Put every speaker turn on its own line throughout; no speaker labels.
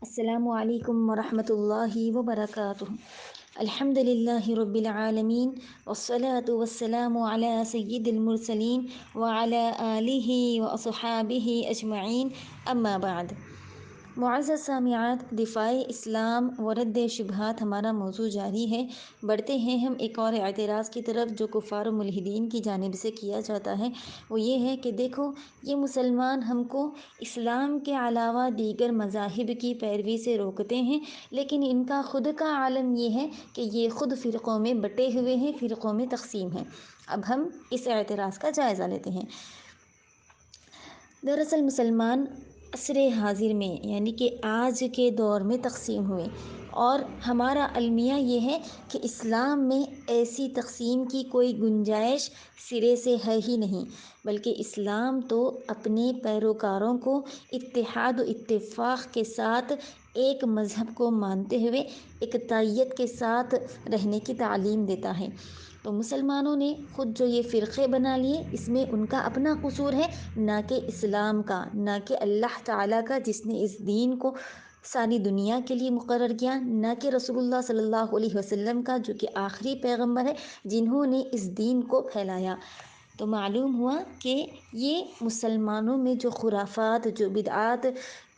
السلام علیکم ورحمۃ اللہ وبرکاتہ۔ الحمد للہ رب العالمین والصلاة والسلام علی سید المرسلین وعلی آلہ واصحابہ اجمعین، اما بعد۔ معزز سامعات، دفاع اسلام و رد شبہات ہمارا موضوع جاری ہے۔ بڑھتے ہیں ہم ایک اور اعتراض کی طرف جو کفار و ملحدین کی جانب سے کیا جاتا ہے۔ وہ یہ ہے کہ دیکھو، یہ مسلمان ہم کو اسلام کے علاوہ دیگر مذاہب کی پیروی سے روکتے ہیں، لیکن ان کا خود کا عالم یہ ہے کہ یہ خود فرقوں میں بٹے ہوئے ہیں، فرقوں میں تقسیم ہیں۔ اب ہم اس اعتراض کا جائزہ لیتے ہیں۔ دراصل مسلمان عصر حاضر میں یعنی کہ آج کے دور میں تقسیم ہوئے، اور ہمارا المیہ یہ ہے کہ اسلام میں ایسی تقسیم کی کوئی گنجائش سرے سے ہے ہی نہیں، بلکہ اسلام تو اپنے پیروکاروں کو اتحاد و اتفاق کے ساتھ ایک مذہب کو مانتے ہوئے اقتدائیت کے ساتھ رہنے کی تعلیم دیتا ہے۔ تو مسلمانوں نے خود جو یہ فرقے بنا لیے، اس میں ان کا اپنا قصور ہے، نہ کہ اسلام کا، نہ کہ اللہ تعالیٰ کا جس نے اس دین کو ساری دنیا کے لیے مقرر کیا، نہ کہ رسول اللہ صلی اللہ علیہ وسلم کا جو کہ آخری پیغمبر ہے، جنہوں نے اس دین کو پھیلایا۔ تو معلوم ہوا کہ یہ مسلمانوں میں جو خرافات، جو بدعات،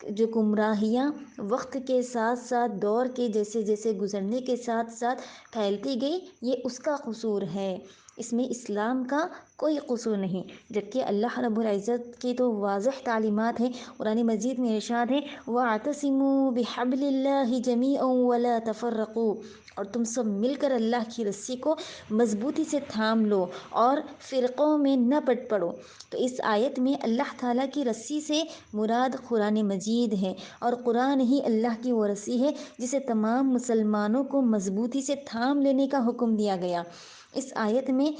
جو گمراہیاں وقت کے ساتھ ساتھ، دور کے جیسے جیسے گزرنے کے ساتھ ساتھ پھیلتی گئی، یہ اس کا قصور ہے، اس میں اسلام کا کوئی قصور نہیں۔ جبکہ اللہ رب العزت کی تو واضح تعلیمات ہیں۔ قرآن مجید میں ارشاد ہے وَاعْتَصِمُوا بِحَبْلِ اللَّهِ جَمِيعًا وَلَا تَفَرَّقُوا، اور تم سب مل کر اللہ کی رسی کو مضبوطی سے تھام لو اور فرقوں میں نہ بٹ پڑو۔ تو اس آیت میں اللہ تعالیٰ کی رسی سے مراد قرآن مجید ہے، اور قرآن ہی اللہ کی وہ رسی ہے جسے تمام مسلمانوں کو مضبوطی سے تھام لینے کا حکم دیا گیا۔ اس آیت میں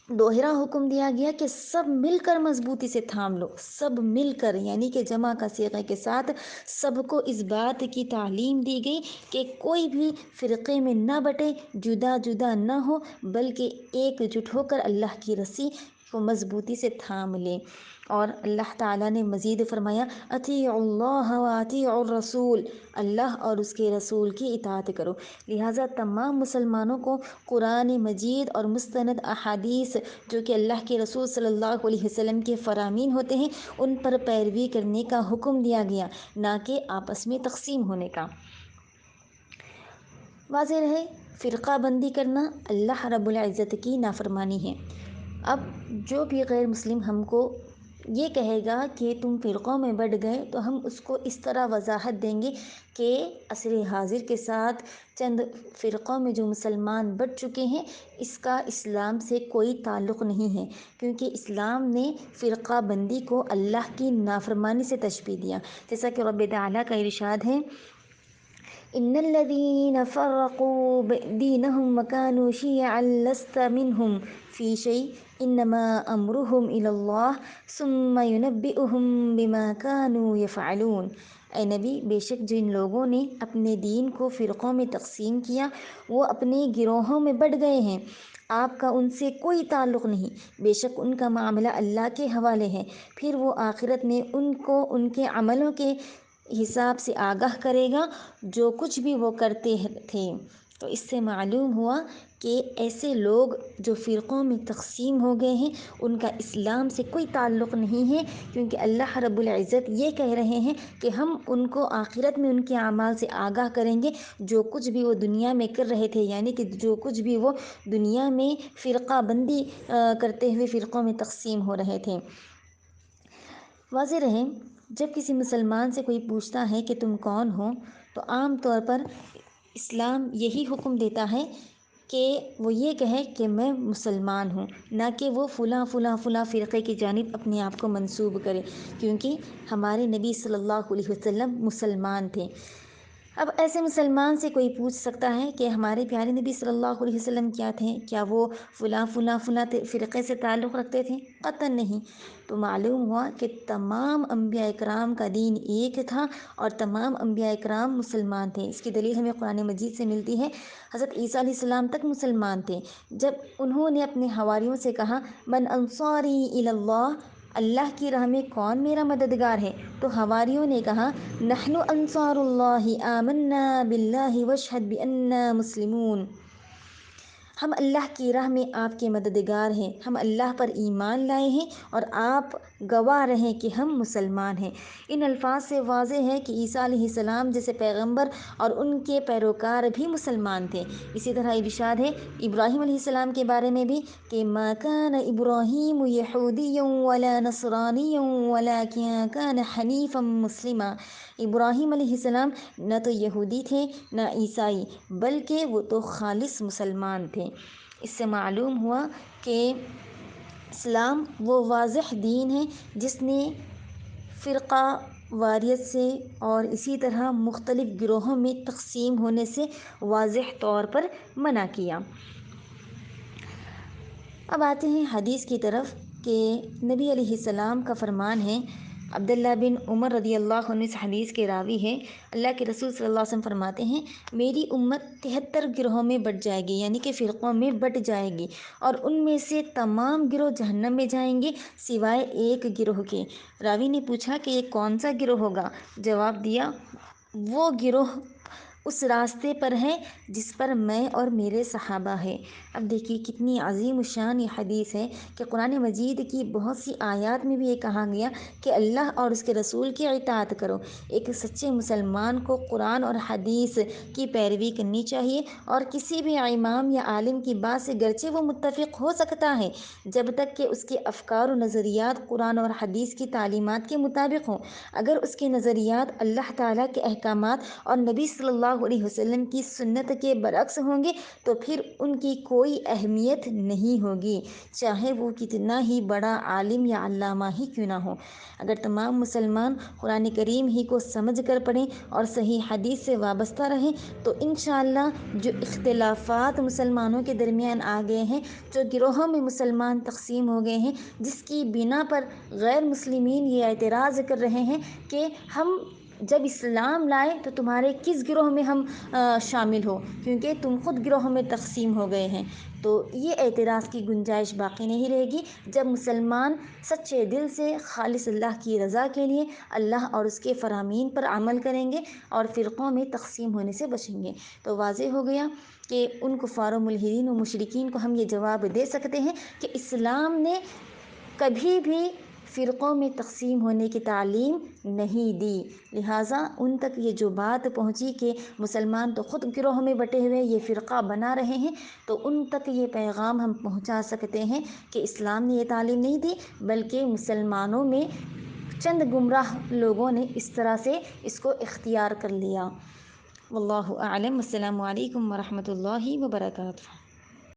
دوہرا حکم دیا گیا کہ سب مل کر مضبوطی سے تھام لو، سب مل کر، یعنی کہ جمع کا صیغہ کے ساتھ سب کو اس بات کی تعلیم دی گئی کہ کوئی بھی فرقے میں نہ بٹے، جدا جدا نہ ہو، بلکہ ایک جٹ ہو کر اللہ کی رسی کو مضبوطی سے تھام لیں۔ اور اللہ تعالیٰ نے مزید فرمایا اطیعوا اللہ واطیعوا الرسول، اللہ اور اس کے رسول کی اطاعت کرو۔ لہٰذا تمام مسلمانوں کو قرآن مجید اور مستند احادیث جو کہ اللہ کے رسول صلی اللہ علیہ وسلم کے فرامین ہوتے ہیں، ان پر پیروی کرنے کا حکم دیا گیا، نہ کہ آپس میں تقسیم ہونے کا۔ واضح رہے، فرقہ بندی کرنا اللہ رب العزت کی نافرمانی ہے۔ اب جو بھی غیر مسلم ہم کو یہ کہے گا کہ تم فرقوں میں بٹ گئے، تو ہم اس کو اس طرح وضاحت دیں گے کہ عصر حاضر کے ساتھ چند فرقوں میں جو مسلمان بٹ چکے ہیں، اس کا اسلام سے کوئی تعلق نہیں ہے، کیونکہ اسلام نے فرقہ بندی کو اللہ کی نافرمانی سے تشبیہ دیا۔ جیسا کہ رب تعالیٰ کا ارشاد ہے ان الذين فرقوا دينهم وكانوا شيعا لست منهم في شيء انما امرهم الى الله ثم ينبئهم بما كانوا يفعلون۔ اے نبی، بے شک جن لوگوں نے اپنے دین کو فرقوں میں تقسیم کیا، وہ اپنے گروہوں میں بٹ گئے ہیں، آپ کا ان سے کوئی تعلق نہیں، بے شک ان کا معاملہ اللہ کے حوالے ہے، پھر وہ آخرت میں ان کو ان کے عملوں کے حساب سے آگاہ کرے گا جو کچھ بھی وہ کرتے تھے۔ تو اس سے معلوم ہوا کہ ایسے لوگ جو فرقوں میں تقسیم ہو گئے ہیں، ان کا اسلام سے کوئی تعلق نہیں ہے، کیونکہ اللہ رب العزت یہ کہہ رہے ہیں کہ ہم ان کو آخرت میں ان کے اعمال سے آگاہ کریں گے، جو کچھ بھی وہ دنیا میں کر رہے تھے، یعنی کہ جو کچھ بھی وہ دنیا میں فرقہ بندی کرتے ہوئے فرقوں میں تقسیم ہو رہے تھے۔ واضح رہے، جب کسی مسلمان سے کوئی پوچھتا ہے کہ تم کون ہو، تو عام طور پر اسلام یہی حکم دیتا ہے کہ وہ یہ کہے کہ میں مسلمان ہوں، نہ کہ وہ فلاں فلاں فلاں فرقے کی جانب اپنے آپ کو منسوب کرے، کیونکہ ہمارے نبی صلی اللہ علیہ وسلم مسلمان تھے۔ اب ایسے مسلمان سے کوئی پوچھ سکتا ہے کہ ہمارے پیارے نبی صلی اللہ علیہ وسلم کیا تھے؟ کیا وہ فلاں فلاں فلاں فرقے سے تعلق رکھتے تھے؟ قطعاً نہیں۔ تو معلوم ہوا کہ تمام انبیاء اکرام کا دین ایک تھا، اور تمام انبیاء اکرام مسلمان تھے۔ اس کی دلیل ہمیں قرآن مجید سے ملتی ہے۔ حضرت عیسیٰ علیہ السلام تک مسلمان تھے۔ جب انہوں نے اپنے حواریوں سے کہا من انصاری الی اللہ، اللہ کی راہ میں کون میرا مددگار ہے؟ تو حواریوں نے کہا نحن انصار اللہ آمنا باللہ واشہد بأننا مسلمون، ہم اللہ کی راہ میں آپ کے مددگار ہیں، ہم اللہ پر ایمان لائے ہیں اور آپ گواہ رہیں کہ ہم مسلمان ہیں۔ ان الفاظ سے واضح ہے کہ عیسیٰ علیہ السلام جیسے پیغمبر اور ان کے پیروکار بھی مسلمان تھے۔ اسی طرح ارشاد ہے ابراہیم علیہ السلام کے بارے میں بھی کہ ما کان ابراہیم یہودیا ولا نصرانیا ولکن کان حنیفا مسلما، ابراہیم علیہ السلام نہ تو یہودی تھے نہ عیسائی، بلکہ وہ تو خالص مسلمان تھے۔ اس سے معلوم ہوا کہ اسلام وہ واضح دین ہے جس نے فرقہ واریت سے اور اسی طرح مختلف گروہوں میں تقسیم ہونے سے واضح طور پر منع کیا۔ اب آتے ہیں حدیث کی طرف کہ نبی علیہ السلام کا فرمان ہے، عبداللہ بن عمر رضی اللہ عنہ اس حدیث کے راوی ہیں، اللہ کے رسول صلی اللہ علیہ وسلم فرماتے ہیں میری امت 73 گروہوں میں بٹ جائے گی، یعنی کہ فرقوں میں بٹ جائے گی، اور ان میں سے تمام گروہ جہنم میں جائیں گے سوائے ایک گروہ کے۔ راوی نے پوچھا کہ یہ کون سا گروہ ہوگا؟ جواب دیا وہ گروہ اس راستے پر ہے جس پر میں اور میرے صحابہ ہیں۔ اب دیکھیے کتنی عظیم الشان یہ حدیث ہے کہ قرآن مجید کی بہت سی آیات میں بھی یہ کہا گیا کہ اللہ اور اس کے رسول کی اطاعت کرو۔ ایک سچے مسلمان کو قرآن اور حدیث کی پیروی کرنی چاہیے، اور کسی بھی امام یا عالم کی بات سے گرچہ وہ متفق ہو سکتا ہے، جب تک کہ اس کے افکار و نظریات قرآن اور حدیث کی تعلیمات کے مطابق ہوں۔ اگر اس کے نظریات اللہ تعالیٰ کے احکامات اور نبی صلی اللہ علیہ وسلم کی سنت کے برعکس ہوں گے تو پھر ان کی کوئی اہمیت نہیں ہوگی، چاہے وہ کتنا ہی بڑا عالم یا علامہ ہی کیوں نہ ہو۔ اگر تمام مسلمان قرآن کریم ہی کو سمجھ کر پڑھیں اور صحیح حدیث سے وابستہ رہیں تو انشاءاللہ جو اختلافات مسلمانوں کے درمیان آ گئے ہیں، جو گروہوں میں مسلمان تقسیم ہو گئے ہیں، جس کی بنا پر غیر مسلمین یہ اعتراض کر رہے ہیں کہ ہم جب اسلام لائے تو تمہارے کس گروہ میں ہم شامل ہو، کیونکہ تم خود گروہوں میں تقسیم ہو گئے ہیں، تو یہ اعتراض کی گنجائش باقی نہیں رہے گی جب مسلمان سچے دل سے خالص اللہ کی رضا کے لیے اللہ اور اس کے فرامین پر عمل کریں گے اور فرقوں میں تقسیم ہونے سے بچیں گے۔ تو واضح ہو گیا کہ ان کفار و ملحدین و مشرکین کو ہم یہ جواب دے سکتے ہیں کہ اسلام نے کبھی بھی فرقوں میں تقسیم ہونے کی تعلیم نہیں دی، لہٰذا ان تک یہ جو بات پہنچی کہ مسلمان تو خود گروہ میں بٹے ہوئے یہ فرقہ بنا رہے ہیں، تو ان تک یہ پیغام ہم پہنچا سکتے ہیں کہ اسلام نے یہ تعلیم نہیں دی، بلکہ مسلمانوں میں چند گمراہ لوگوں نے اس طرح سے اس کو اختیار کر لیا۔ واللہ اعلم۔ السلام علیکم ورحمۃ اللہ وبرکاتہ۔